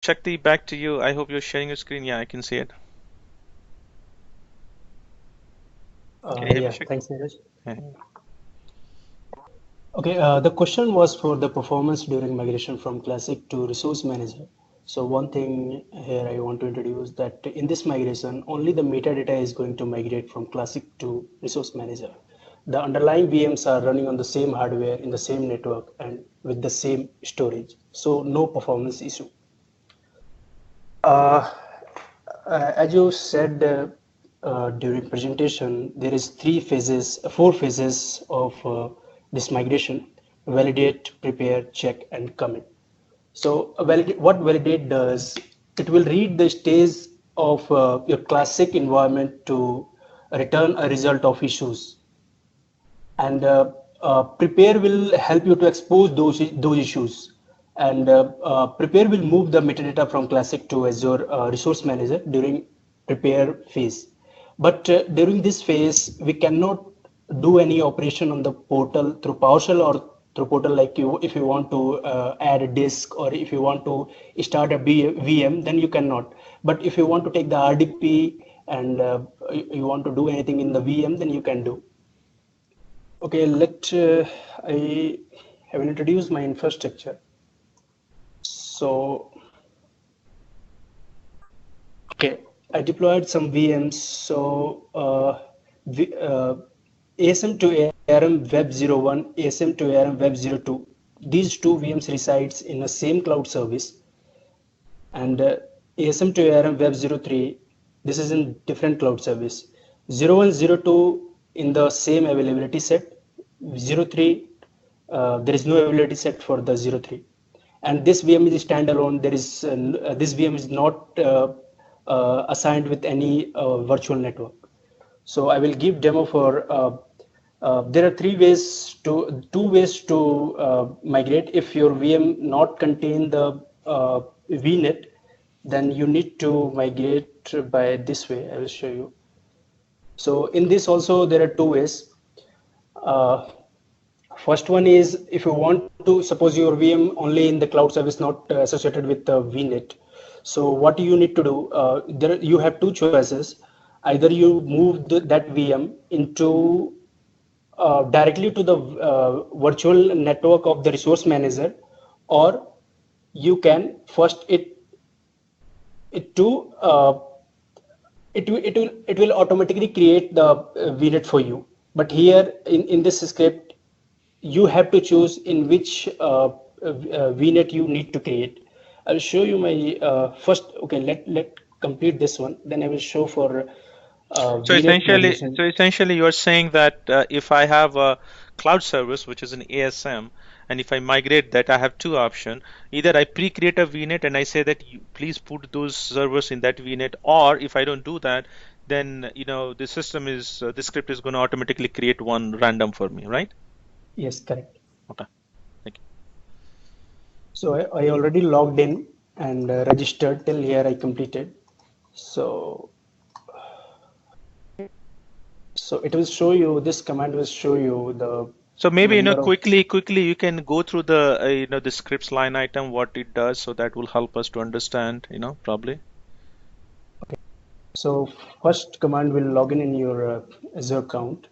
Shakti, back to you. I hope you're sharing your screen. Yeah, I can see it. Can you hear me, Yeah, Shakti? thanks, Neeraj. Yeah. Okay, the question was for the performance during migration from Classic to Resource Manager. So one thing here I want to introduce that in this migration, only the metadata is going to migrate from Classic to Resource Manager. The underlying VMs are running on the same hardware in the same network and with the same storage. So no performance issue. Uh, as you said during presentation, there is four phases of this migration: validate, prepare, check, and commit. So what validate does, it will read the stage of your classic environment to return a result of issues, and prepare will help you to expose those issues, and prepare will move the metadata from classic to Azure resource manager during prepare phase. But during this phase we cannot do any operation on the portal through PowerShell or through portal, like you if you want to add a disk or if you want to start a VM, then you cannot. But if you want to take the RDP and you want to do anything in the VM, then you can do. Okay, I have introduced my infrastructure. So, okay, I deployed some VMs. So, ASM to ARM Web 01, ASM to ARM Web 02. These two VMs resides in the same cloud service, and ASM to ARM Web 03. This is in different cloud service. 01, 02 in the same availability set. 03, there is no availability set for the 03. And this VM is standalone. This VM is not assigned with any virtual network. So I will give demo for. There are two ways to migrate. If your VM not contain the VNet, then you need to migrate by this way. I will show you. So in this also there are two ways. Uh, First one is, if you want to suppose your VM only in the cloud service, not associated with the VNet. So what you need to do, there you have two choices. Either you move that VM into directly to the virtual network of the resource manager, or you can first it to it will automatically create the VNet for you. But here in this script, you have to choose in which VNet you need to create. I'll show you my first. Okay, let complete this one. Then I will show for So VNet essentially, migration. so essentially, you're saying that if I have a cloud service, which is an ASM, and if I migrate that, I have two options. Either I pre-create a VNet and I say that you please put those servers in that VNet, or if I don't do that, then the system is the script is going to automatically create one random for me, right? Yes, correct. Okay, thank you. So I already logged in and registered. Till here I completed. So so it will show you, this command will show you the So maybe number of. quickly you can go through the the scripts line item what it does, so that will help us to understand, probably. So first command will log in your Azure account.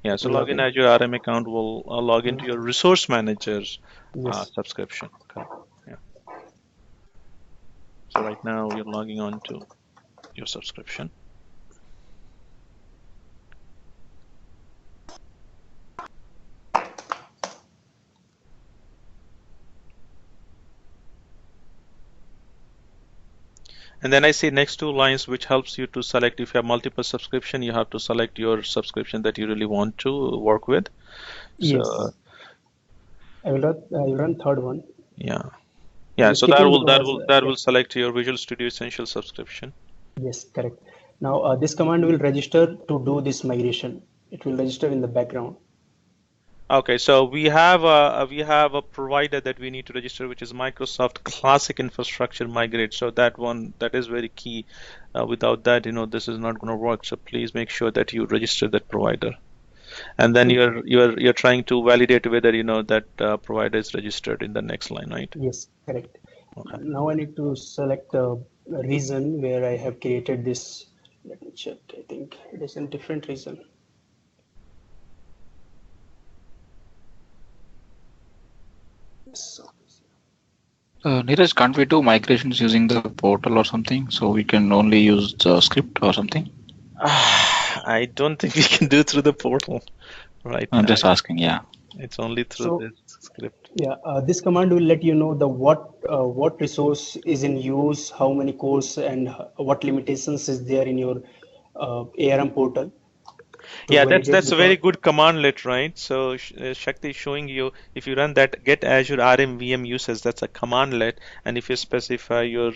Yeah, Let so me log login in. as your RM account will log into your resource manager's Yes. subscription. Correct. Yeah. So right now you're logging on to your subscription. And then I see next two lines which helps you to select if you have multiple subscription, you have to select your subscription that you really want to work with. So Yes. I will run third one. yeah. I'm Yeah, so that skipping will that because will that yeah. will select your Visual Studio Essential subscription. Yes, correct. Now this command will register to do this migration. It will register in the background. Okay, so we have a provider that we need to register, which is Microsoft Classic Infrastructure Migrate. So that one that is very key. Without that, this is not going to work. So please make sure that you register that provider, and then So you're trying to validate whether that provider is registered in the next line, right? yes, correct. Okay. Now I need to select a region where I have created this. Let me check. I think it is in different region. Yes. Neeraj, can't we do migrations using the portal or something? So we can only use the script or something? I don't think we can do through the portal right I'm now. just asking, yeah. It's only through So this script. yeah, this command will let you know the what resource is in use, how many cores, and what limitations is there in your ARM portal to Yeah, validate that's a very because good commandlet, right? So Shakti is showing you if you run that get Azure RM VM uses, that's a commandlet, and if you specify your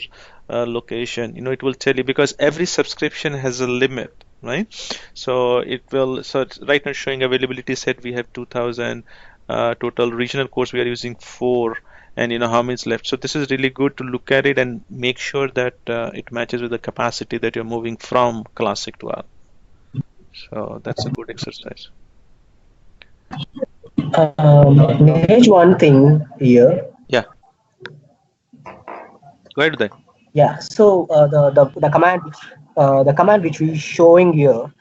location, it will tell you because every subscription has a limit, right? So it will. So it's right now showing availability set we have 2,000 total regional cores we are using four, and how many is left. So this is really good to look at it and make sure that it matches with the capacity that you're moving from classic to ARM. So that's a good exercise. There's one thing here. Yeah, go ahead with that. Yeah. So the command which we showing here,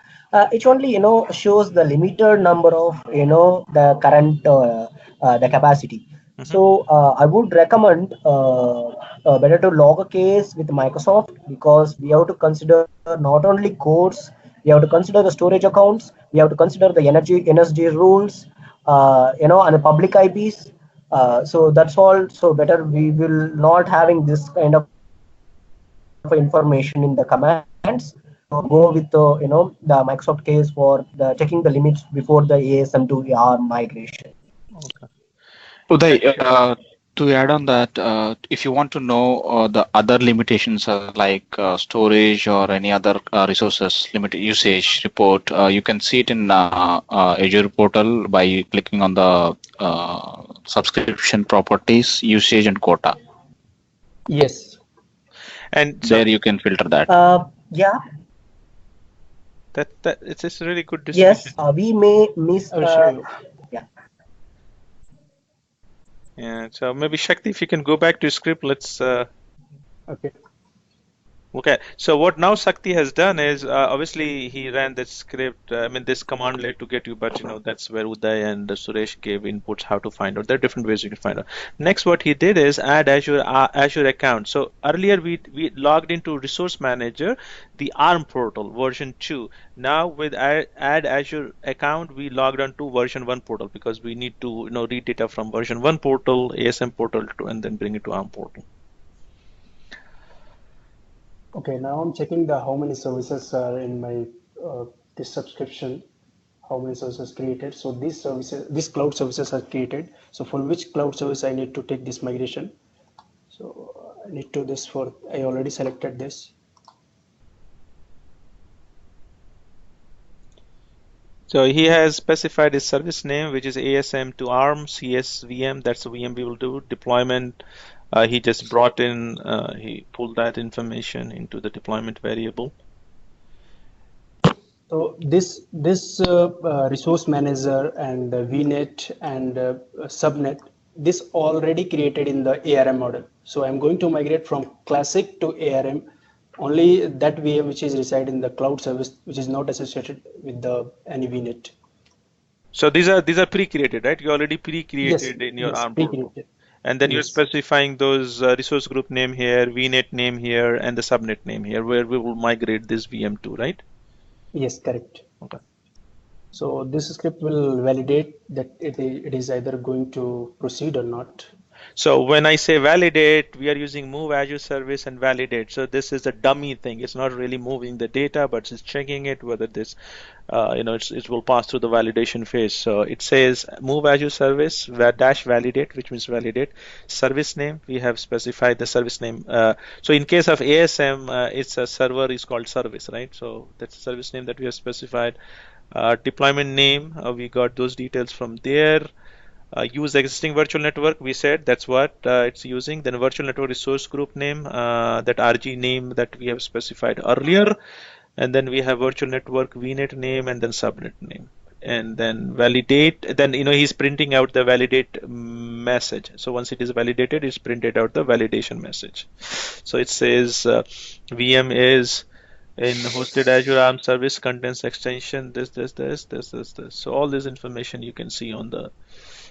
it only shows the limited number of the current the capacity. Hmm. So I would recommend better to log a case with Microsoft because we have to consider not only codes, we have to consider the storage accounts, we have to consider the energy rules, and the public IPs. So that's all. So better we will not having this kind of information in the commands. So go with the Microsoft case for the checking the limits before the ASM to AR migration. Okay. Yeah, Uday, sure. to add on that, if you want to know the other limitations like storage or any other resources limit usage report, you can see it in Azure portal by clicking on the subscription properties, usage and quota. yes. And so There you can filter that. Yeah, that it's a really good yes, distinction. we may miss. I will show you. Yeah. Yeah. So maybe Shakti, if you can go back to script, let's Okay. okay, so what now Sakti has done is obviously he ran this script, I mean this commandlet to get you, but that's where Uday and Suresh gave inputs how to find out. There are different ways you can find out. Next, what he did is add Azure account. So earlier we logged into Resource Manager, the ARM portal version 2. Now with add Azure account, we logged on to version 1 portal because we need to read data from version 1 portal, ASM portal, and then bring it to ARM portal. Okay. Now I'm checking the how many services are in my this subscription. How many services created? So these cloud services are created. So for which cloud service I need to take this migration? So I need to this for I already selected this. So he has specified his service name, which is ASM to ARM CSVM. That's the VM we will do. Deployment, he just brought in, he pulled that information into the deployment variable. So this resource manager and VNet and subnet, this already created in the ARM model. So I'm going to migrate from classic to ARM. Only that VM which is reside in the cloud service, which is not associated with the any VNet. So these are pre-created, right? You already Yes, pre-created in your yes, ARM portal. pre-created. And then you're Yes, specifying those resource group name here, VNet name here, and the subnet name here, where we will migrate this VM to, right? yes, correct. Okay. So this script will validate that it is either going to proceed or not. So when I say validate, we are using move Azure service and validate. So this is a dummy thing. It's not really moving the data, but it's checking it whether this, it will pass through the validation phase. So it says move Azure service dash validate, which means validate. Service name, we have specified the service name. So in case of ASM, it's a server is called service, right? So that's the service name that we have specified. Deployment name, we got those details from there. Use existing virtual network, we said that's what it's using. Then virtual network resource group name, that RG name that we have specified earlier, and then we have virtual network VNet name and then subnet name. and then validate. Then he's printing out the validate message. So once it is validated, it's printed out the validation message. So it says VM is in hosted Azure ARM service, contains extension this. So all this information you can see on the.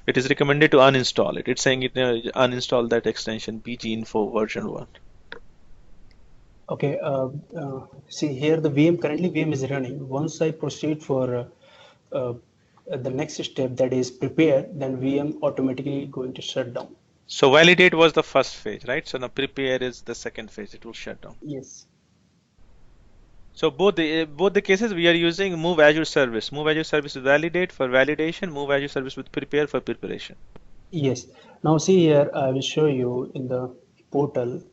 It is recommended to uninstall it. It's saying it uninstall that extension pginfo version 1. Okay, see here the VM, currently VM is running. Once I proceed for the next step, that is prepare, then VM automatically going to shut down. So validate was the first phase, right? So now prepare is the second phase. It will shut down. Yes. So both the cases we are using move Azure service. Move Azure service with validate for validation. Move Azure service with prepare for preparation. Yes. Now see here, I will show you in the portal.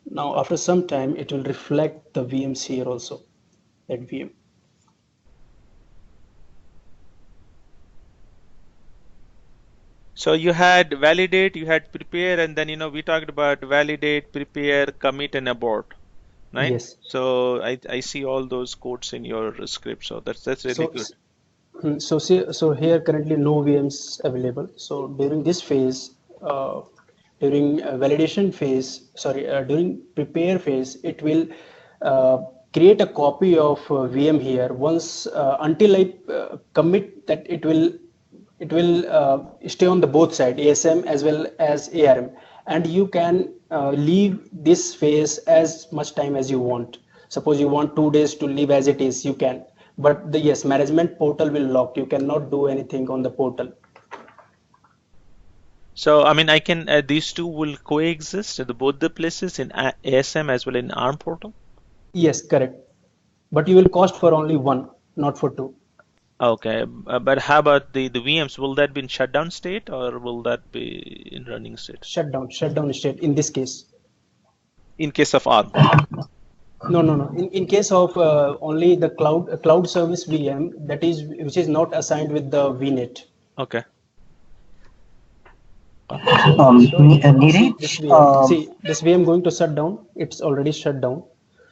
Now after some time, it will reflect the VMs here also, that VM. So you had validate, you had prepare, and then we talked about validate, prepare, commit, and abort, right? Yes. So I see all those codes in your script. So that's really good. So here currently no VMs available. So during this phase, during validation phase, during prepare phase, it will create a copy of VM here. Once until I commit that, it will stay on the both side, ASM as well as ARM, and you can leave this phase as much time as you want. Suppose you want 2 days to leave as it is, you can. But the yes, management portal will lock. You cannot do anything on the portal. So I mean, I can these two will coexist at both the places in ASM as well in ARM portal. Yes, correct. But you will cost for only one, not for two. Okay, but how about the VMs? Will that be in shutdown state or will that be in running state? Shutdown state in this case. In case of ARM. No. In case of only the cloud service VM, that is which is not assigned with the VNet. Okay. Neeraj, see this VM going to shut down. It's already shut down.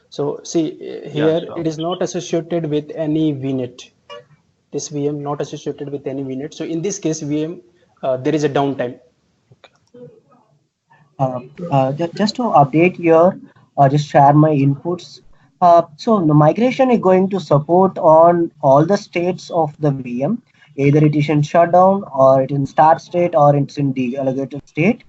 So see here, it is not associated with any VNet. This VM not associated with any VNet. So in this case, VM there is a downtime. Just to update here, just share my inputs. So the migration is going to support on all the states of the VM. Either it is in shutdown or it is in start state or it's in deallocated state.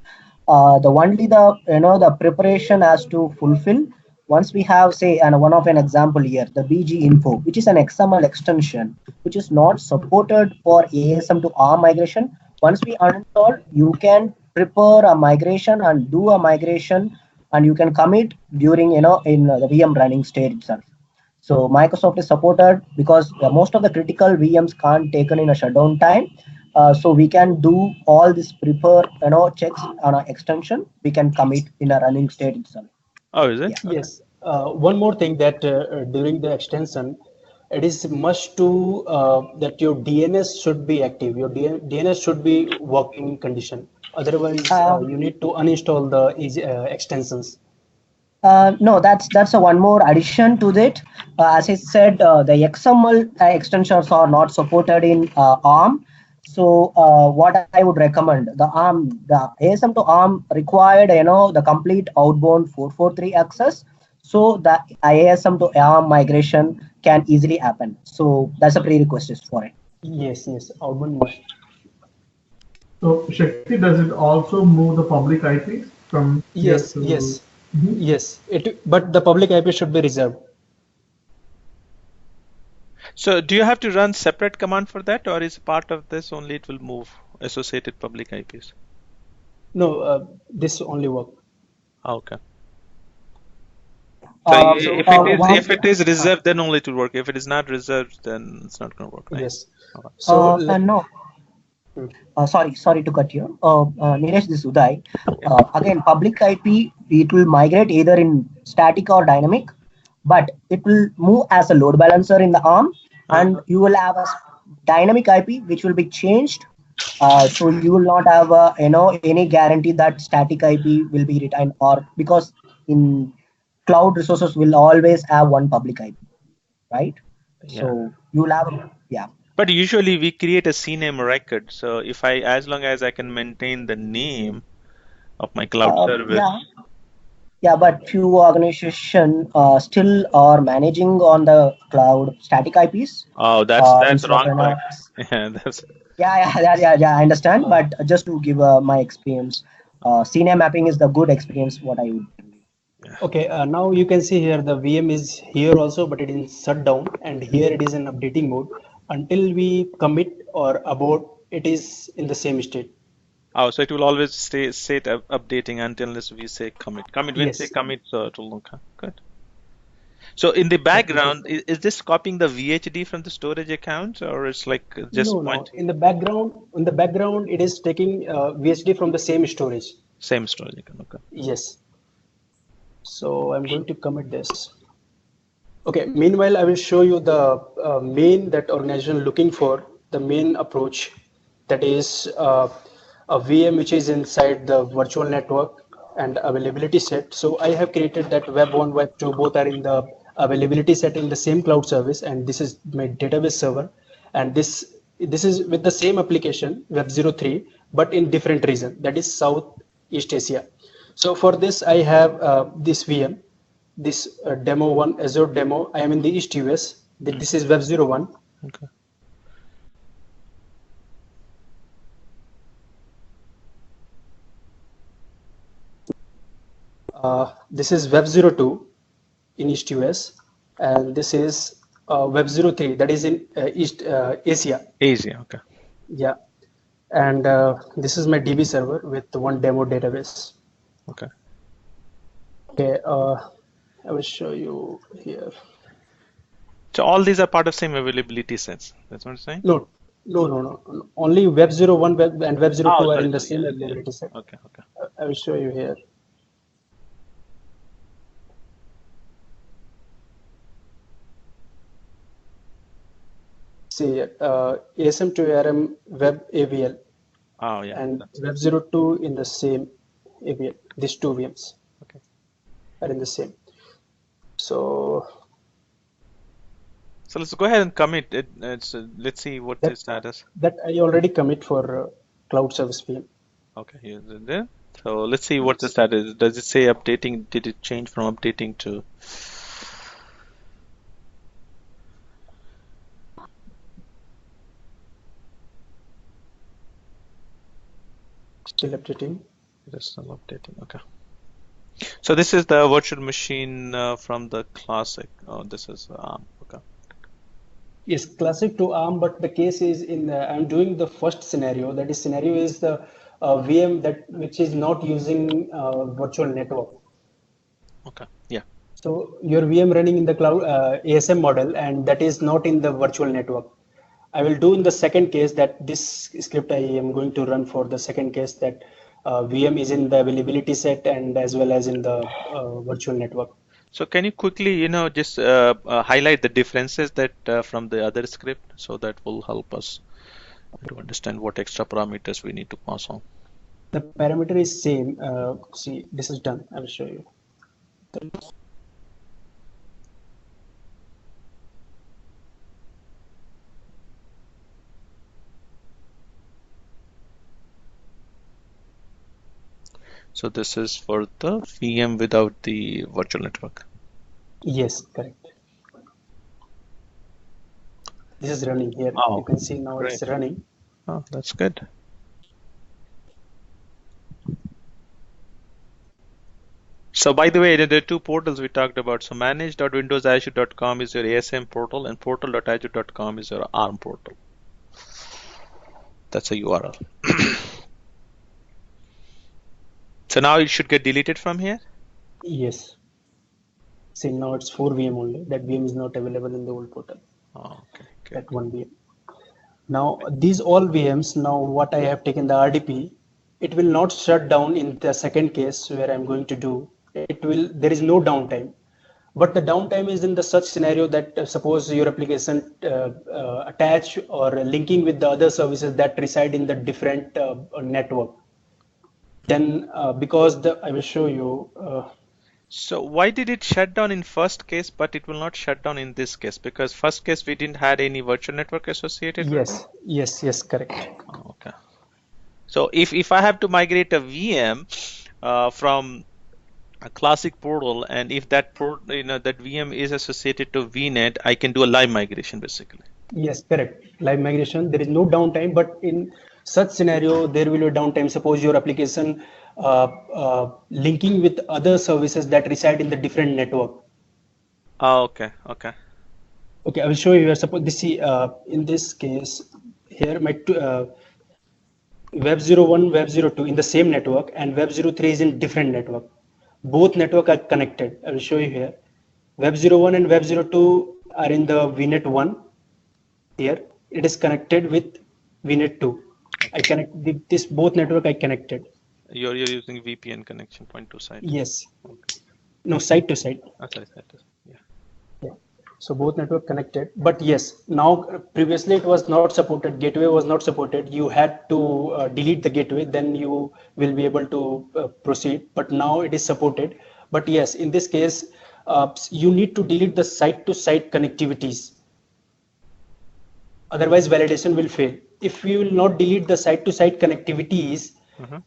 The only the preparation has to fulfill. Once we have say and one of an example here, the BG info, which is an XML extension, which is not supported for ASM to ARM migration. Once we uninstall, you can prepare a migration and do a migration, and you can commit during in the VM running state itself. So Microsoft is supported because most of the critical VMs can't taken in a shutdown time. So we can do all this prepare checks on an extension. We can commit in a running state itself. Oh, is it? Yeah. Okay. Yes. One more thing that during the extension, it is must to that your DNS should be active. Your DNS should be working condition. Otherwise, you need to uninstall the extensions. No, that's a one more addition to that. As I said, the XML extensions are not supported in ARM. So what I would recommend, the ASM to ARM required, the complete outbound 443 access. So the ASM to ARM migration can easily happen. So that's a prerequisite for it. Yes, outbound must. So Shakti, does it also move the public IPs from? Yes. Yes, but the public IP should be reserved. So do you have to run separate command for that, or is part of this only it will move associated public IPs? No, this only work. Okay. So if it is reserved, then only it will work. If it is not reserved, then it's not going to work. Right? Yes. So no. Sorry to cut you. Neeraj, this is Uday. Again, public IP, it will migrate either in static or dynamic, but it will move as a load balancer in the ARM, and you will have a dynamic IP which will be changed. So you will not have any guarantee that static IP will be retained, or because in cloud resources will always have one public IP, right? Yeah. So you will have But usually we create a CNAME record. So if as long as I can maintain the name of my cloud service. Yeah, but few organizations still are managing on the cloud static IPs Oh, that's instead of wrong practice. Yeah, that's yeah. I understand, but just to give my experience, CNAME mapping is the good experience. What I would. Okay, now you can see here the VM is here also, but it is shut down, and here it is in updating mode. Until we commit or abort, it is in the same state. oh, so it will always stay updating until we say commit. Commit when say Yes. commit, so it will okay, good. So in the background, is this copying the VHD from the storage account, or it's like just No. pointing In the background, it is taking VSD from the same storage. same storage account? Okay. Yes. So I'm going to commit this. Okay. Meanwhile, I will show you the main that organization looking for, the main approach, that is a VM which is inside the virtual network and availability set. So I have created that web 1, web 2, both are in the availability set in the same cloud service, and this is my database server, and this is with the same application web 03, but in different region, that is Southeast Asia. So for this I have this VM, this demo one, Azure demo. I am in the East US. This is web 01. Okay. This is web 02 in East US, and this is web 03, that is in East Asia. Asia, okay. Yeah, and this is my DB server with one demo database. Okay. Okay, I will show you here. So all these are part of same availability sets. That's what I'm saying? No. Only web 01 and web 02 Oh, are sorry, in the sorry. same Yeah, availability set. Okay. I will show you here. See, ASM to ARM web AVL. Oh, yeah. And web 02 in the same AVL. These two VMs are in the same. So let's go ahead and commit it. Let's see what the status. That I already commit for cloud service VM. Okay, here's it there. So let's see what the status is. Does it say updating? Did it change from updating to? Still updating. It is still updating. Okay. So this is the virtual machine from the classic. Oh, this is ARM. Okay. Yes, classic to ARM, but the case is in I'm doing the first scenario. That is, scenario is the VM which is not using virtual network. Okay. Yeah. So your VM running in the cloud ASM model, and that is not in the virtual network. I will do in the second case that this script I am going to run for the second case that VM is in the availability set and as well as in the virtual network. So can you quickly, just highlight the differences that from the other script, so that will help us to understand what extra parameters we need to pass on. The parameter is same. See, this is done. I will show you. So this is for the VM without the virtual network. Yes, correct. This is running here. Oh, you can see now great. It's running. Oh, that's good. So by the way, there are two portals we talked about. So manage.windowsazure.com is your ASM portal, and portal.azure.com is your ARM portal. That's a URL. So now it should get deleted from here? Yes. See, now it's 4 VM only. That VM is not available in the old portal. Oh, okay. That one VM. Now these all VMs, now what I have taken the RDP, it will not shut down in the second case where I'm going to do. There is no downtime. But the downtime is in the such scenario that suppose your application attach or linking with the other services that reside in the different network. Then because I will show you. So why did it shut down in first case, but it will not shut down in this case? Because first case we didn't had any virtual network associated with it. Yes, correct. Oh, okay. So if I have to migrate a VM from a classic portal, and if that port, that VM is associated to VNet, I can do a live migration basically. Yes, correct. Live migration, there is no downtime, but in such scenario, there will be downtime. Suppose your application linking with other services that reside in the different network. Oh, okay. Okay, I will show you here. Suppose this, see, in this case, here my Web 01, Web 02 in the same network, and Web 03 is in different network. Both network are connected. I will show you here. Web 01 and Web 02 are in the VNet 1. Here it is connected with VNet 2. I connect this both network I connected. You're using VPN connection point to site. Yes. Okay. No, site to site. Sorry, yeah. Yeah. So both network connected. But yes, now previously it was not supported. Gateway was not supported. You had to delete the gateway, then you will be able to proceed. But now it is supported. But yes, in this case, you need to delete the site to site connectivities. Otherwise, validation will fail. If we will not delete the site to site connectivities,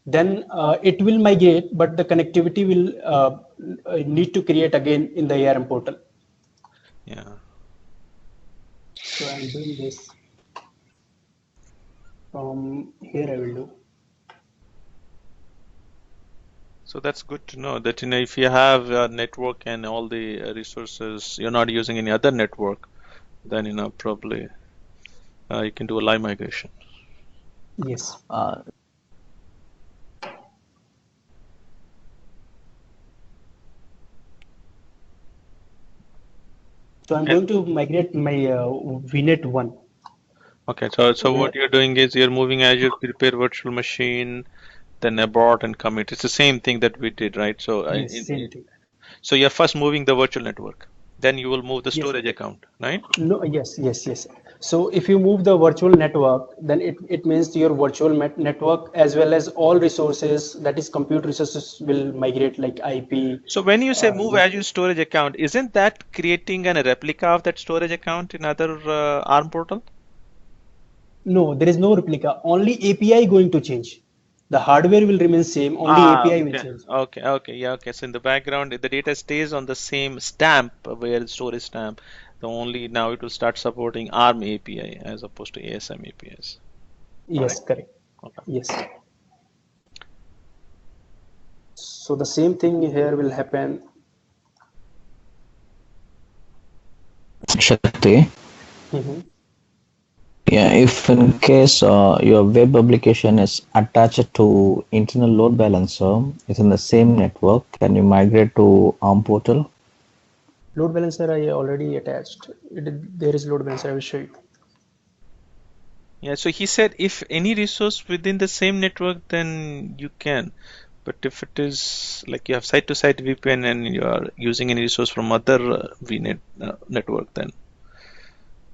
then it will migrate, but the connectivity will need to create again in the ARM portal. Yeah. So I'm doing this from here. I will do. So that's good to know that if you have a network and all the resources, you're not using any other network, then probably you can do a live migration. Yes. So I'm going to migrate my VNet 1. Okay, so what you're doing is you're moving Azure prepare virtual machine, then abort and commit. It's the same thing that we did, right? So Yes, same thing. so you're first moving the virtual network, then you will move the storage account, right? No, yes. So if you move the virtual network, then it means your virtual network as well as all resources, that is compute resources, will migrate like IP. So when you say move Azure storage account, isn't that creating a replica of that storage account in other ARM portal? No, there is no replica. Only API going to change. The hardware will remain same. Only API will change. Okay. So in the background, the data stays on the same stamp where the storage stamp. The only now it will start supporting ARM API as opposed to ASM APIs. Yes, correct. Okay. Yes. So the same thing here will happen. Shakti. Yeah, if in case your web application is attached to internal load balancer, it's in the same network, can you migrate to ARM portal? Load balancer I already attached. There is load balancer. I will show you. Yeah, so he said if any resource within the same network, then you can. But if it is like you have site-to-site VPN and you are using any resource from other VNet network, then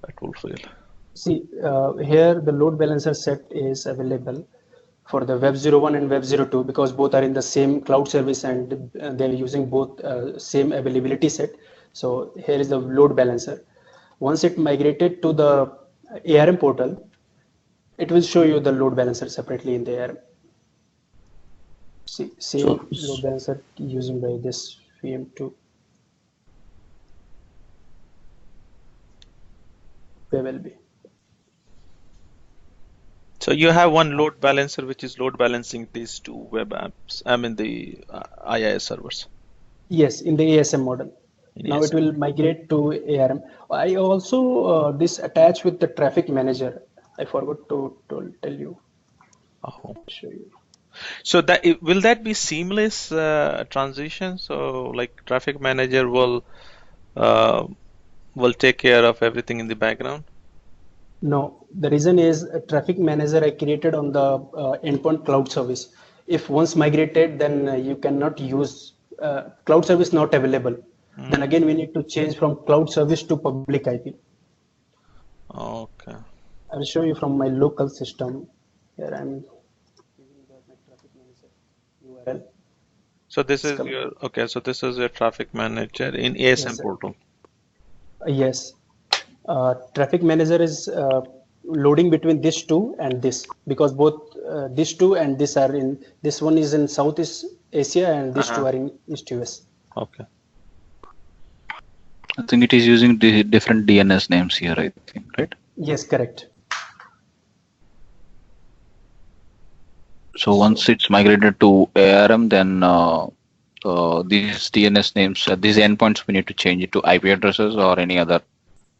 that will fail. See, here the load balancer set is available for the Web 01 and Web 02 because both are in the same cloud service and they're using both same availability set. So here is the load balancer. Once it migrated to the ARM portal, it will show you the load balancer separately in the ARM. See, same load balancer using by this VM2. Where will be. So you have one load balancer which is load balancing these two web apps. I mean the IIS servers. Yes, in the ASM model. Now it will migrate to ARM. I also this attach with the traffic manager. I forgot to tell you. Oh. Show you. So that will that be seamless transition? So like traffic manager will take care of everything in the background? No, the reason is a traffic manager I created on the endpoint cloud service. If once migrated, then you cannot use cloud service not available. Then again, we need to change from cloud service to public IP. Okay. I will show you from my local system. Here I'm using my traffic manager URL. So this It's is coming. your, okay, so this is your traffic manager in Yes, ASM sir. portal. Yes. Traffic manager is loading between this two and this, because both this two and this are in, this one is in Southeast Asia and these two are in East US. Okay. I think it is using the different DNS names here, I think, right? Yes, correct. So once it's migrated to ARM, then these DNS names, these endpoints, we need to change it to IP addresses or any other,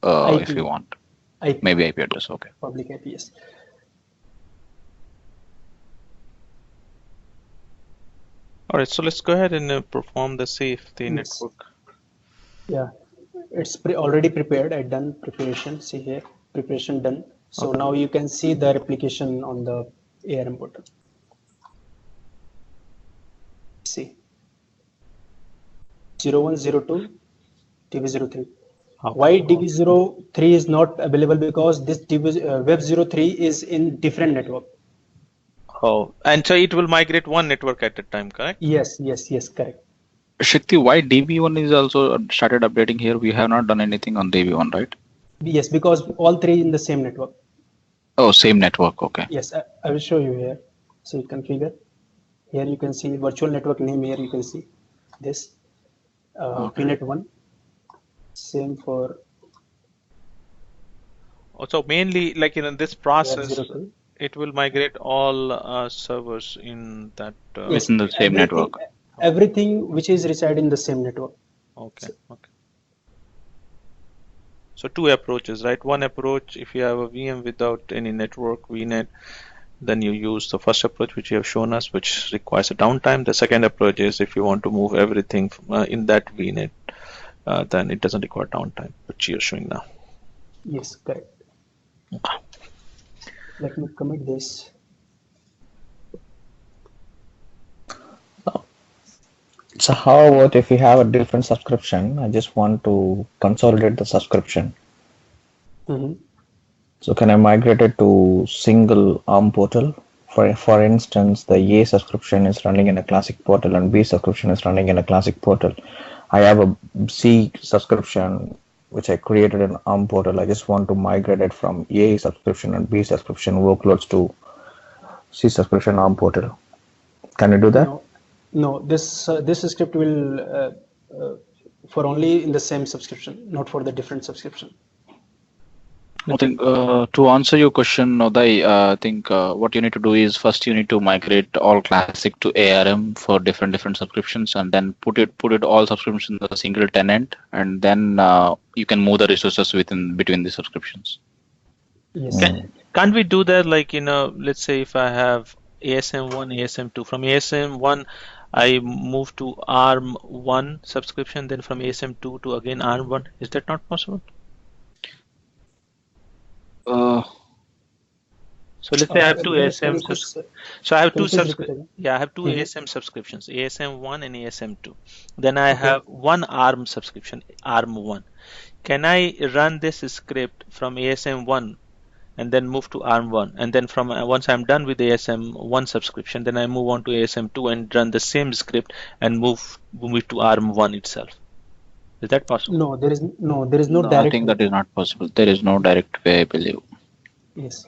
if you IP, want. IP, Maybe IP address, okay. public IP, yes. All right, so let's go ahead and perform the safety Yes. network. Yeah, it's already prepared. I done preparation. See here, preparation done. So Okay. now you can see the replication on the ARM portal. See, 0102 DB03. Why DB03 is not available? Because this Web03 is in different network. Oh, and so it will migrate one network at a time, correct? Yes, yes, yes, correct. Shakti, why DB1 is also started updating here? We have not done anything on DB1, right? Yes, because all three in the same network. Oh, same network, okay. Yes, I will show you here. So you configure. Here you can see virtual network name. Here you can see this VNet 1. Same for So mainly, like in this process, Web03. it will migrate all servers in that. Yes, Within the same everything, network. everything which is reside in the same network. Okay, okay. So two approaches, right? One approach, if you have a VM without any network VNet, then you use the first approach which you have shown us, which requires a downtime. The second approach is if you want to move everything in that VNet, then it doesn't require downtime, which you're showing now. Yes, correct. Let me commit this. So how about if we have a different subscription? I just want to consolidate the subscription. Mhm. So can I migrate it to single ARM portal? For instance, the A subscription is running in a classic portal and B subscription is running in a classic portal. I have a C subscription which I created in ARM portal. I just want to migrate it from A subscription and B subscription workloads to C subscription ARM portal. Can you do that? No. This script will for only in the same subscription, not for the different subscription. I think to answer your question, Noday, I think what you need to do is first you need to migrate all classic to ARM for different subscriptions, and then put it all subscriptions in a single tenant, and then you can move the resources between the subscriptions. Yes. Can't we do that? Like, let's say if I have ASM1, ASM2, from ASM1 I move to ARM1 subscription, then from ASM2 to again ARM1. Is that not possible? So let's say I have two ASM subscriptions. So I have two I have two ASM subscriptions, ASM1 and ASM2. Then I have one ARM subscription, ARM1. Can I run this script from ASM1 and then move to ARM1? And then from once I'm done with ASM1 subscription, then I move on to ASM2 and run the same script and move it to ARM1 itself. Is that possible? No, there is no direct. I think that is not possible. There is no direct way, I believe. Yes.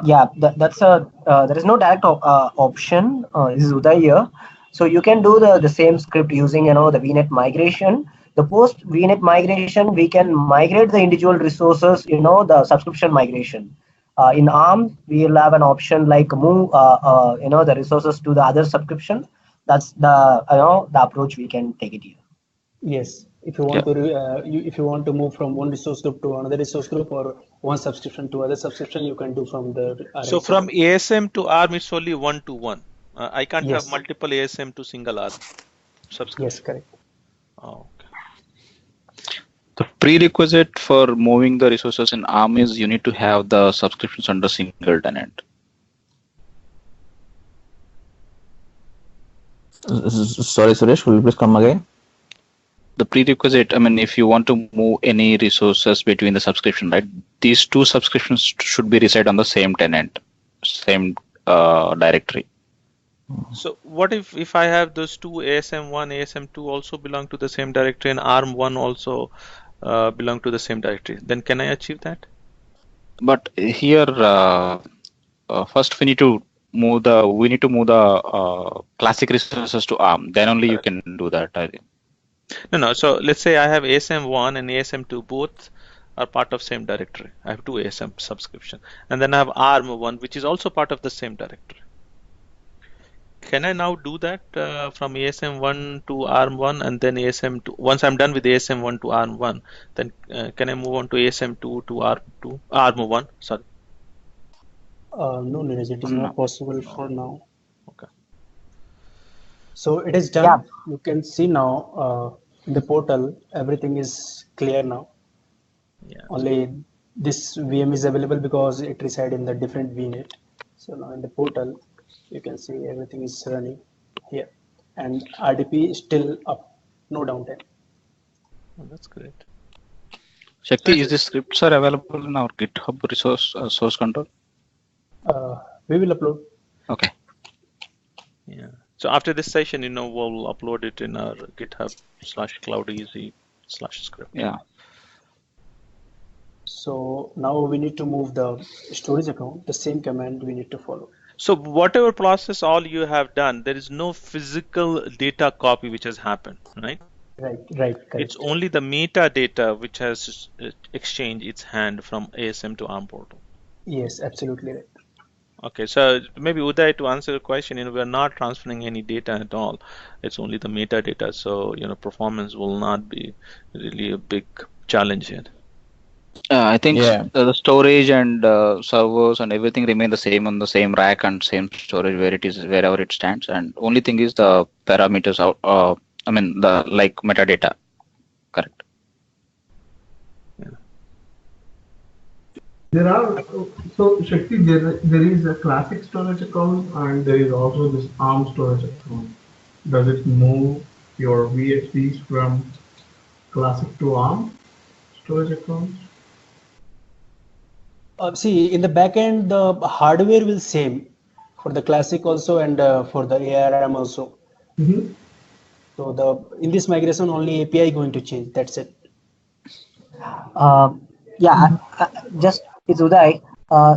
Yeah, there is no direct option. This is Uday here. So you can do the same script using the VNet migration. The post VNet migration, we can migrate the individual resources. The subscription migration. In ARM, we will have an option like move the resources to the other subscription. That's the the approach we can take it here. Yes, if you want to if you want to move from one resource group to another resource group, or one subscription to other subscription, you can do from the RM. So from ASM to ARM, it's only one to one. I can't have multiple ASM to single ARM subscription. Yes, correct. Oh, okay. The prerequisite for moving the resources in ARM is you need to have the subscriptions under single tenant. Sorry, Suresh, will you please come again? The prerequisite, I mean, if you want to move any resources between the subscription, right, these two subscriptions should be reside on the same tenant, same directory. So what if I have those two ASM1, ASM2 also belong to the same directory and ARM1 also belong to the same directory? Then can I achieve that? But here, first we need to move the classic resources to ARM. Then only you Correct. can do that, I think. No. So let's say I have ASM1 and ASM2, both are part of same directory. I have two ASM subscription, and then I have ARM1, which is also part of the same directory. Can I now do that from ASM1 to ARM1 and then ASM2? Once I'm done with ASM1 to ARM1, then can I move on to ASM2 to ARM2, ARM1? Sorry. No, Neeraj, it is No. not possible for now. Okay. So it is done. Yeah. You can see now in the portal, everything is clear now. Yeah. Only this VM is available because it resides in the different VNet. So now in the portal, you can see everything is running here. And RDP is still up, no downtime. Oh, that's great. So Shakti, is the scripts are available in our GitHub resource source control? We will upload. Okay. yeah. So after this session, we'll upload it in our GitHub/cloudeasy/script. Yeah. So now we need to move the storage account. The same command we need to follow. So whatever process all you have done, there is no physical data copy which has happened, right? Right, It's correct. only the metadata which has exchanged its hand from ASM to ARM portal. Yes, absolutely right. Okay, so maybe Uday, to answer your question, we're not transferring any data at all. It's only the metadata, so performance will not be really a big challenge here. I think Yeah. the storage and servers and everything remain the same on the same rack and same storage where it is, wherever it stands. And only thing is the parameters out. I mean the like metadata. Correct. There are, so Shakti, there is a classic storage account and there is also this ARM storage account. Does it move your VHDs from classic to ARM storage accounts? See, in the backend, the hardware will same for the classic also and for the ARM also. Mm-hmm. So in this migration, only API going to change. That's it. Uh, yeah, just it's Uday.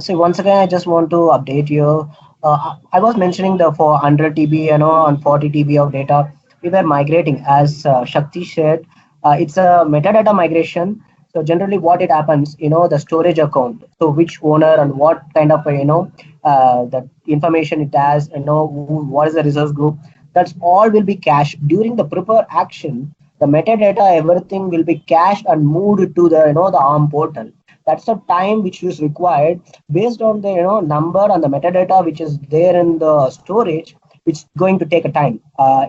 So once again, I just want to update you. I was mentioning the for 100 TB, and 40 TB of data, we were migrating as Shakti shared. It's a metadata migration. So generally, what it happens, the storage account. So which owner and what kind of the information it has, what is the resource group. That's all will be cached during the prepare action. The metadata, everything will be cached and moved to the ARM portal. That's the time which is required based on the number and the metadata which is there in the storage, which is going to take a time.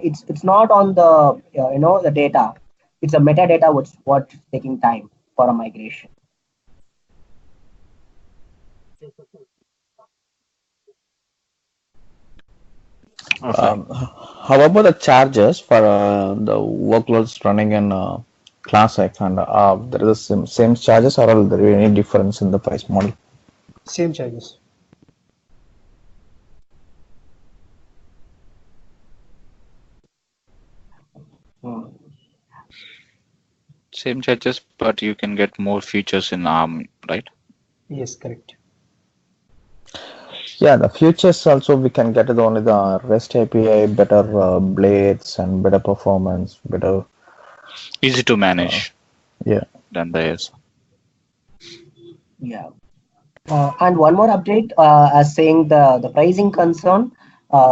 It's not on the the data. It's a metadata what's taking time for a migration. Okay. How about the charges for the workloads running in Classic and there is the same charges or are there any difference in the price model? Same charges. Same charges, but you can get more features in ARM, right? Yes, correct. Yeah, the futures also we can get only the REST API, better blades and better performance, better. Easy to manage Yeah. than the AS. Yeah. And one more update, as saying the pricing concern,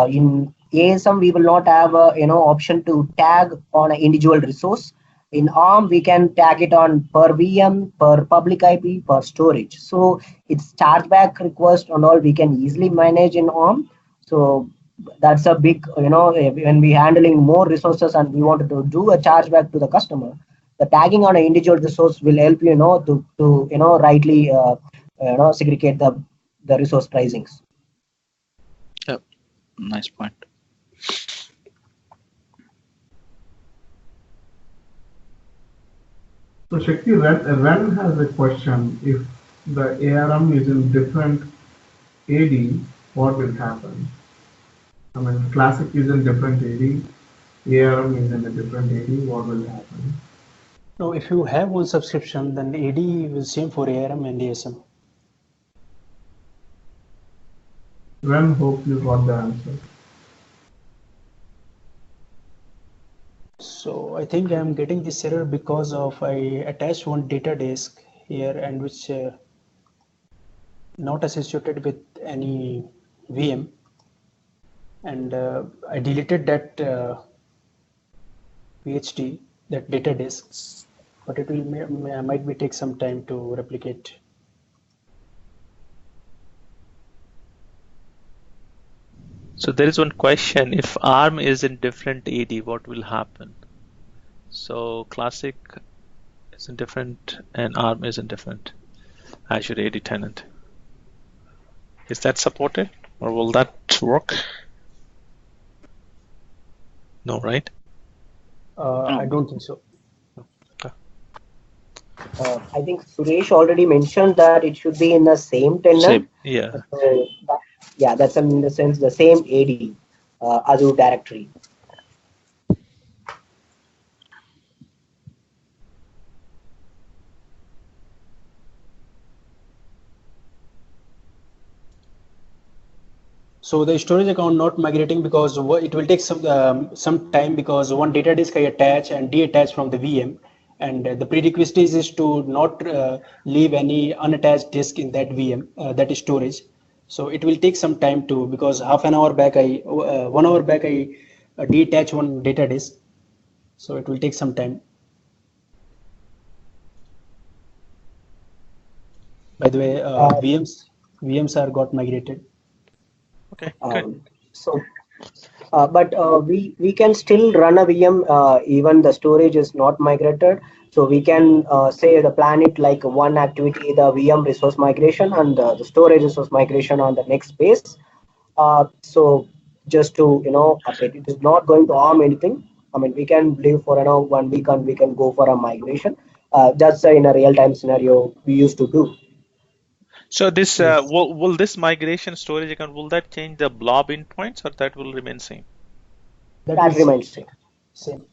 in ASM we will not have a option to tag on an individual resource. In ARM we can tag it on per VM, per public IP, per storage. So it's chargeback request and all we can easily manage in ARM. So that's a big when we handling more resources and we wanted to do a chargeback to the customer. The tagging on an individual resource will help to rightly segregate the resource pricings. Yep. Nice point. So Shakti, Ren has a question. If the ARM is in different AD, what will happen? I mean, classic is in different AD, ARM is in a different AD. What will happen? No, if you have one subscription, then the AD will same for ARM and ASM. Rem, hope you got the answer. So I think I'm getting this error because of I attached one data disk here and which not associated with any VM, and I deleted that VHD, that data disk, but it will might be take some time to replicate. So there is one question: if ARM is in different AD, what will happen? So classic is in different and ARM is in different Azure AD tenant. Is that supported, or will that work? No, right? I don't think so. I think Suresh already mentioned that it should be in the same tenant. Yeah. So yeah, that's in the sense the same AD, Azure directory. So the storage account not migrating because it will take some time, because one data disk I attach and detach from the VM, and the prerequisite is to not leave any unattached disk in that VM, that is storage. So it will take some time to, because half an hour back 1 hour back I detach one data disk, so it will take some time. By the way, VMs are got migrated. Okay, good. So, but we can still run a VM even the storage is not migrated. So we can say the plan it like one activity, the VM resource migration and the storage resource migration on the next phase. So just to update, it is not going to harm anything. I mean, we can live for 1 week and we can go for a migration. That's in a real time scenario we used to do. So this Yes. will this migration storage account, will that change the blob endpoints, or that will remain same? That remains same. Same.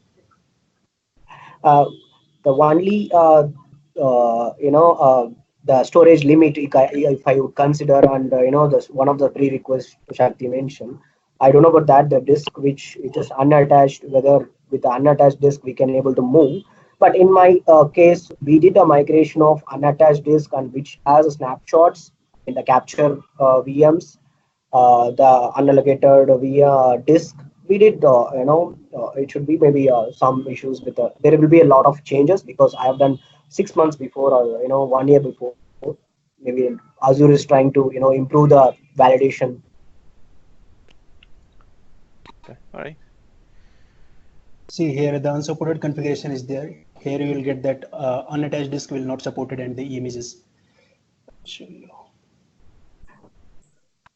The only the storage limit if I would consider, and this one of the prerequisites Shakti mentioned, I don't know about that, the disk which it is unattached, whether with the unattached disk we can able to move. But in my case, we did a migration of unattached disk and which has snapshots in the capture VMs, the unallocated via disk. We did, it should be maybe some issues with there will be a lot of changes because I have done 6 months before, or 1 year before. Maybe Azure is trying to improve the validation. Okay, all right. See here, the unsupported configuration is there. Here you will get that unattached disk will not supported and the images. Show you.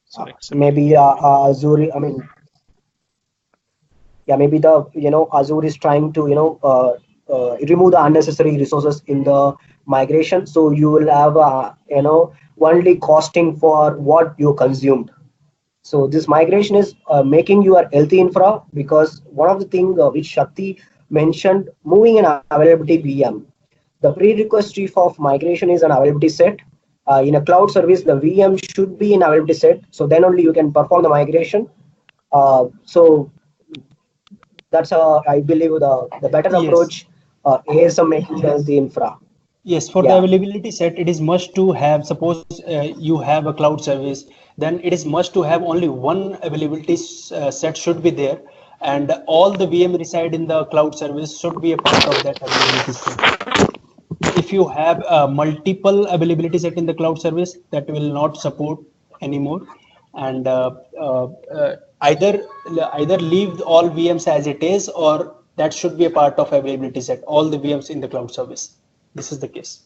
So Maybe Azure, I mean, yeah, maybe the Azure is trying to remove the unnecessary resources in the migration, so you will have only costing for what you consumed. So this migration is making your healthy infra, because one of the things which Shakti mentioned, moving an availability VM, the prerequisite of migration is an availability set. In a cloud service, the VM should be in availability set, so then only you can perform the migration. So that's I believe the better Yes. approach is making the infra. Yes, for the Yeah. availability set, it is must to have, suppose you have a cloud service, then it is must to have only one availability set should be there, and all the VM reside in the cloud service should be a part of that availability set. If you have multiple availability set in the cloud service, that will not support anymore, and uh, uh, either either leave all VMs as it is, or that should be a part of availability set, all the VMs in the cloud service. This is the case.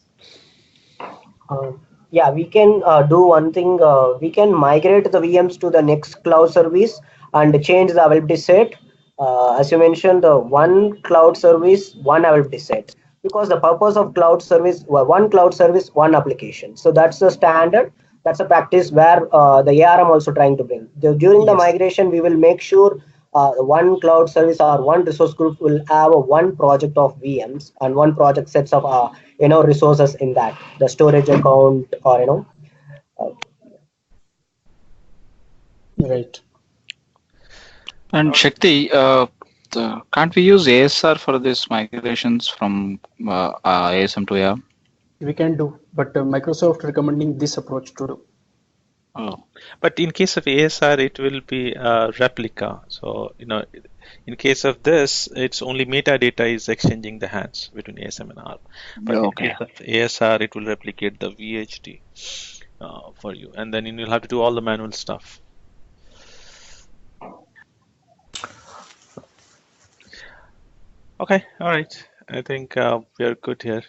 Uh, yeah, we can do one thing. We can migrate the VMs to the next cloud service and change the availability set. As you mentioned, the one cloud service, one availability set. Because the purpose of cloud service, well, one cloud service, one application. So that's the standard. That's a practice where the ARM also trying to bring. During the Yes. migration, we will make sure one cloud service or one resource group will have a one project of VMs and one project sets of resources in that, the storage account or uh, Right. And Shakti, can't we use ASR for these migrations from ASM to ARM? We can do, but Microsoft recommending this approach to do. Oh, But in case of ASR, it will be a replica. So, in case of this, it's only metadata is exchanging the hands between ASM and ARM. yeah, But in okay. case of ASR, it will replicate the VHD for you, and then you'll have to do all the manual stuff. Okay, all right. I think we are good here.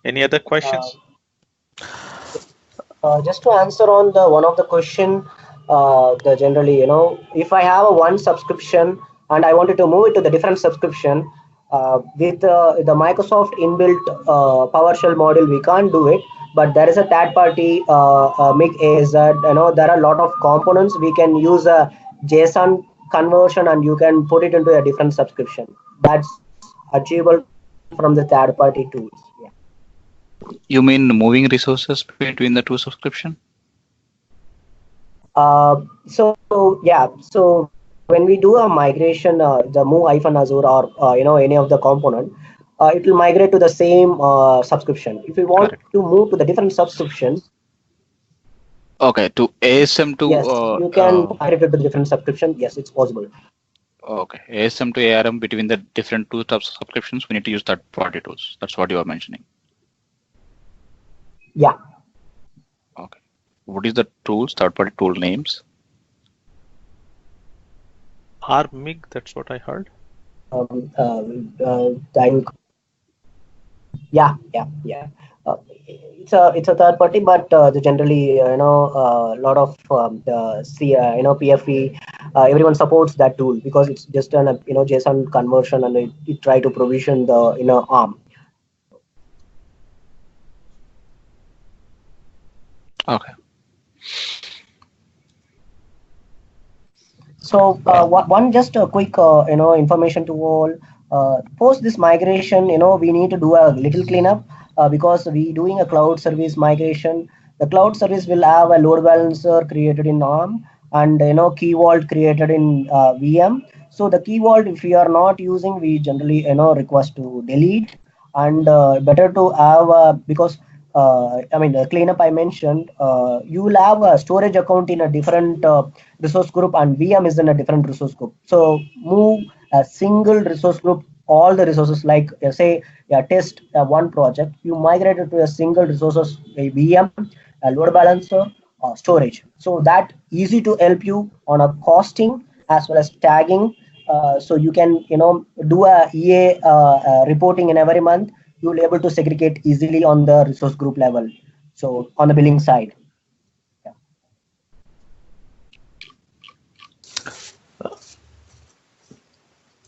Any other uh, questions? just to answer on the one of the question, the generally, if I have a one subscription and I wanted to move it to the different subscription, with the Microsoft inbuilt PowerShell module, we can't do it. But there is a third party MIG AZ. There are a lot of components we can use a JSON conversion, and you can put it into a different subscription. That's achievable from the third party tools. Yeah. You mean moving resources between the two subscription? So when we do a migration, the move Azure or any of the component, it will migrate to the same subscription. If we want Correct. to move to the different subscription, Okay, to ASM to yes, you can migrate it to the different subscription. Yes, it's possible. okay, ASM to ARM between the different two types of subscriptions, we need to use third-party tools. That's what you are mentioning. Yeah. Okay. What is the tools, third-party tool names? RMIG, that's what I heard. Time. Yeah. It's a third party, but the generally a lot of the PFE, everyone supports that tool because it's just an JSON conversion, and it try to provision the ARM. Okay. So one just a quick information to all. Post this migration, we need to do a little cleanup because we doing a cloud service migration. The cloud service will have a load balancer created in ARM and key vault created in VM. So the key vault, if we are not using, we generally request to delete, and better to have because the cleanup I mentioned, you will have a storage account in a different resource group, and VM is in a different resource group. So move a single resource group, all the resources like say test one project, you migrate it to a single resources, a VM, a load balancer, storage. So that easy to help you on a costing as well as tagging. So you can do a EA reporting in every month. You will able to segregate easily on the resource group level. So on the billing side. Yeah.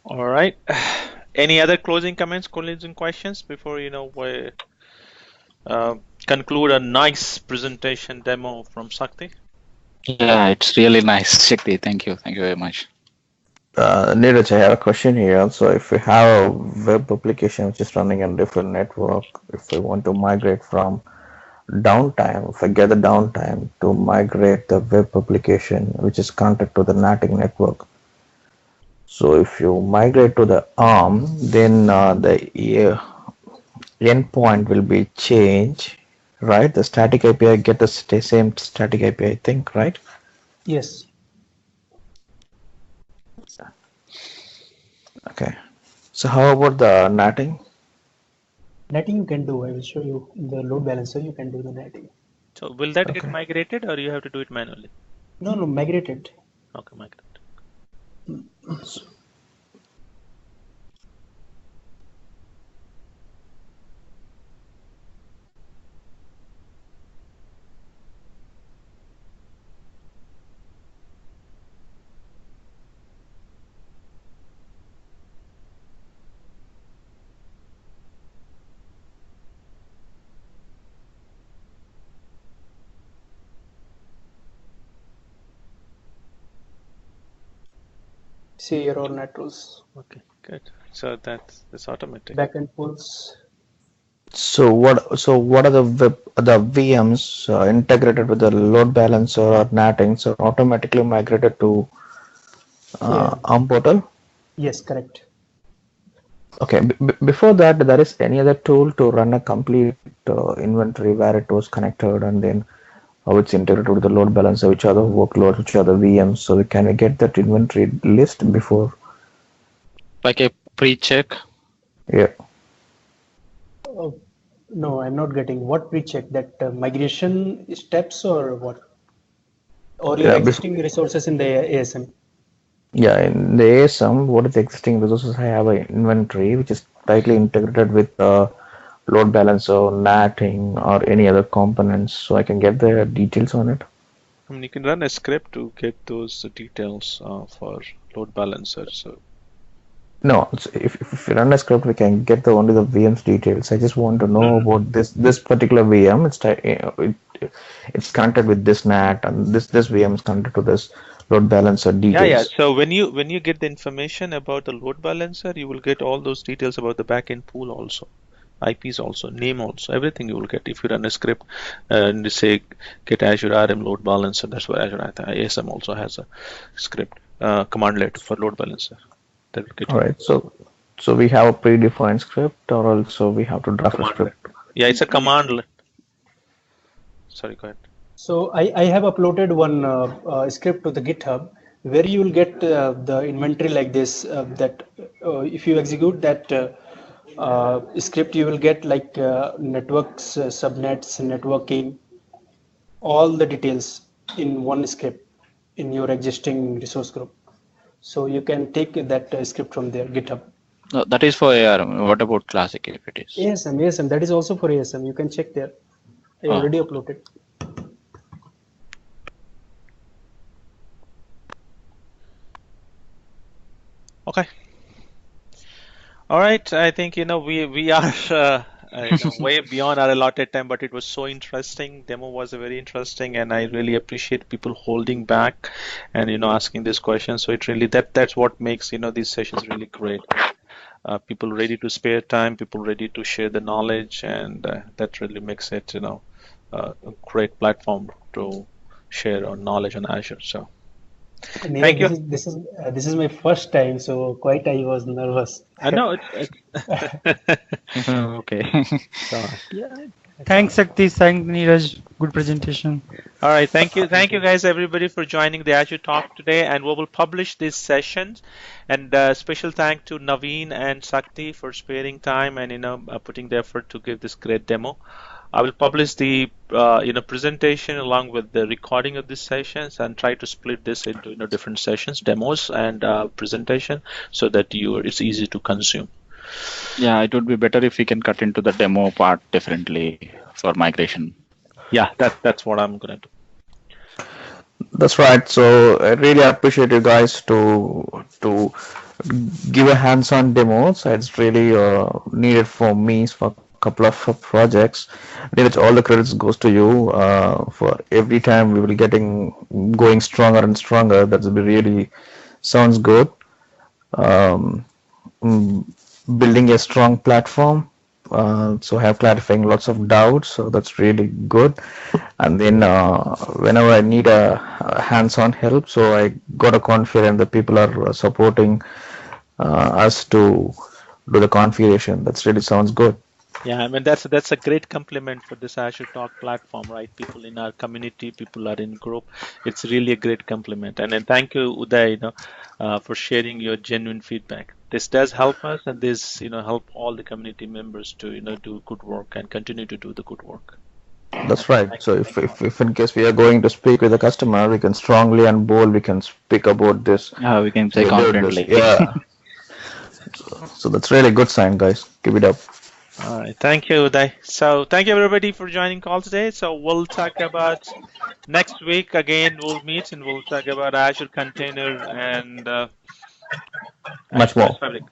All right. Any other closing comments, closing questions before we conclude a nice presentation demo from Sakti? Yeah, it's really nice, Shakti. Thank you. Thank you very much. Neeraj, I have a question here. So if we have a web application which is running on different network, if we want to migrate from downtime, if I get the downtime to migrate the web application which is connected to the NATing network. So if you migrate to the ARM, then the endpoint will be changed, right? The static API get the same static API, I think, right? Yes. Okay. So how about the NATing? Netting you can do. I will show you in the load balancer. You can do the netting. So will that get Okay. migrated or you have to do it manually? No, migrated. Okay, migrate. See your own net rules. Okay, good. So that's automatic. Backend pulls. So what are the VMs integrated with the load balancer or NATing, so automatically migrated to Yeah. ARM portal? Yes, correct. Okay. Before that, there is any other tool to run a complete inventory where it was connected and then how it's integrated with the load balancer, which are the workloads, which are the VMs. So can we get that inventory list before? Like a pre-check. Yeah. Oh, no, I'm not getting what pre-check, that migration steps or what? Or your Yeah. existing resources in the ASM? Yeah, in the ASM, what is the existing resources? I have an inventory which is tightly integrated with load balancer, NATing, or any other components, so I can get the details on it. I mean, you can run a script to get those details for load balancer. So No, if you run a script, we can get the only the VM's details. I just want to know about this particular VM. It's connected with this NAT, and this VM is connected to this load balancer details. yeah. So when you get the information about the load balancer, you will get all those details about the backend pool also, IPs also, name also, everything you will get if you run a script and say get Azure RM load balancer. That's what Azure ASM also has a script commandlet for load balancer. That will get All right. So we have a predefined script, or also we have to draft a script. Yeah, it's a commandlet. Sorry, go ahead. So I have uploaded one script to the GitHub where you will get the inventory like this, that if you execute that script, you will get like networks, subnets, networking, all the details in one script in your existing resource group. So you can take that script from there, GitHub. No, that is for ARM. What about Classic if it is? ASM, that is also for ASM. You can check there. I already uploaded. Okay. All right. I think we are way beyond our allotted time, but it was so interesting. Demo was very interesting, and I really appreciate people holding back and asking these questions. So it really that's what makes these sessions really great. People ready to spare time, people ready to share the knowledge, and that really makes it a great platform to share our knowledge on Azure. So thank you. This is my first time, so quite I was nervous. I know Okay. Yeah. Thanks, Shakti. Thanks, Neeraj. Good presentation. All right, thank you guys, everybody, for joining the Azure Talk today, and we will publish these sessions. And special thank to Naveen and Sakti for sparing time and putting the effort to give this great demo. I will publish the presentation along with the recording of these sessions and try to split this into different sessions, demos, and presentation, so that it's easy to consume. Yeah, it would be better if we can cut into the demo part differently for migration. Yeah, that's what I'm gonna do. That's right. So I really appreciate you guys to give a hands-on demo. So it's really needed for me for a couple of projects. Neeraj, all the credits goes to you. For every time we will going stronger and stronger. That's really sounds good. Building a strong platform. So I have clarifying lots of doubts, so that's really good. And then whenever I need a hands-on help, so I got a confidence that people are supporting us to do the configuration. That's really sounds good. Yeah, I mean that's a great compliment for this Azure Talk platform, right? People in our community, people are in group. It's really a great compliment. And then thank you, Uday, for sharing your genuine feedback. This does help us, and this help all the community members to do good work and continue to do the good work. That's right. So if in case we are going to speak with the customer, we can strongly and bold, we can speak about this. Yeah, we can say confidently. Yeah. So that's really good sign, guys. Keep it up. All right. Thank you, Uday. So thank you everybody for joining call today. So we'll talk about next week again. We'll meet and we'll talk about Azure Container and much more. Fabric.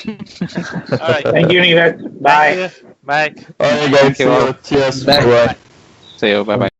All right. Thank you, Neeraj. Bye. Bye. All right, guys. See you. Cheers. Bye. See you. Bye bye.